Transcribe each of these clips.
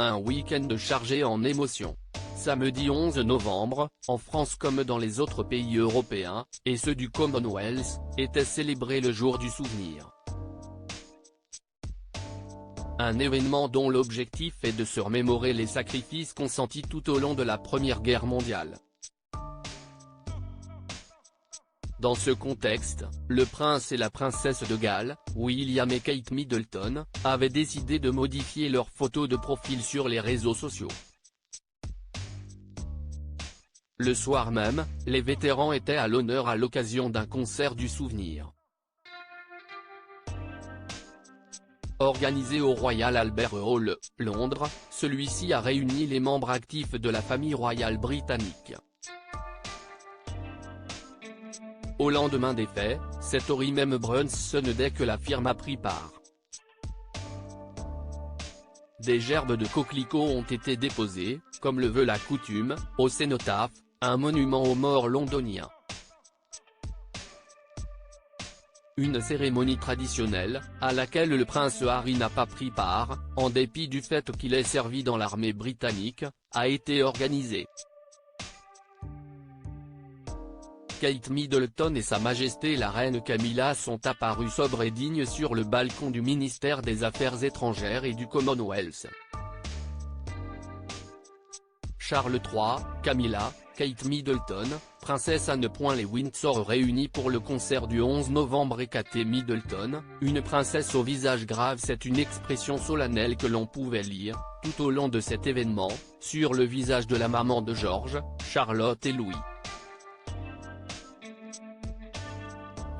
Un week-end chargé en émotions. Samedi 11 novembre, en France comme dans les autres pays européens, et ceux du Commonwealth, était célébré le jour du souvenir. Un événement dont l'objectif est de se remémorer les sacrifices consentis tout au long de la Première Guerre mondiale. Dans ce contexte, le prince et la princesse de Galles, William et Kate Middleton, avaient décidé de modifier leurs photos de profil sur les réseaux sociaux. Le soir même, les vétérans étaient à l'honneur à l'occasion d'un concert du souvenir. Organisé au Royal Albert Hall, Londres, celui-ci a réuni les membres actifs de la famille royale britannique. Au lendemain des faits, c'est au Riemann Brunson Day que la firme a pris part. Des gerbes de coquelicots ont été déposées, comme le veut la coutume, au cénotaphe, un monument aux morts londoniens. Une cérémonie traditionnelle, à laquelle le prince Harry n'a pas pris part, en dépit du fait qu'il ait servi dans l'armée britannique, a été organisée. Kate Middleton et Sa Majesté la Reine Camilla sont apparus sobres et dignes sur le balcon du ministère des Affaires étrangères et du Commonwealth. Charles III, Camilla, Kate Middleton, princesse Anne. Les Windsor réunis pour le concert du 11 novembre et Kate Middleton, une princesse au visage grave. C'est une expression solennelle que l'on pouvait lire, tout au long de cet événement, sur le visage de la maman de George, Charlotte et Louis.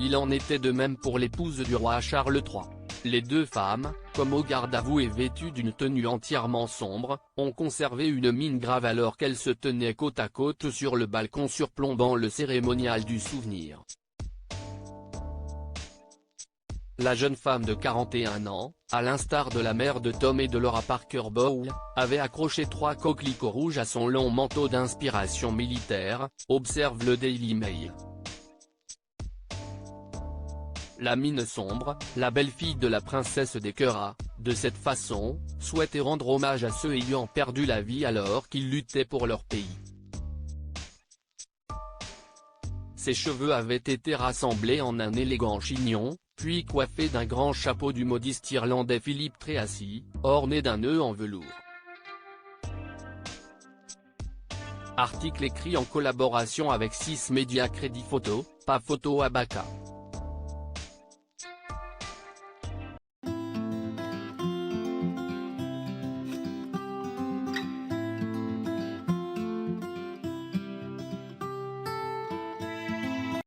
Il en était de même pour l'épouse du roi Charles III. Les deux femmes, comme au garde à vous et vêtues d'une tenue entièrement sombre, ont conservé une mine grave alors qu'elles se tenaient côte à côte sur le balcon surplombant le cérémonial du souvenir. La jeune femme de 41 ans, à l'instar de la mère de Tom et de Laura Parker Bowles, avait accroché 3 coquelicots rouges à son long manteau d'inspiration militaire, observe le Daily Mail. La mine sombre, la belle-fille de la princesse des cœurs a, de cette façon, souhaité rendre hommage à ceux ayant perdu la vie alors qu'ils luttaient pour leur pays. Ses cheveux avaient été rassemblés en un élégant chignon, puis coiffés d'un grand chapeau du modiste irlandais Philip Treacy, orné d'un nœud en velours. Article écrit en collaboration avec 6 médias Crédit Photo, pas photo Abaca.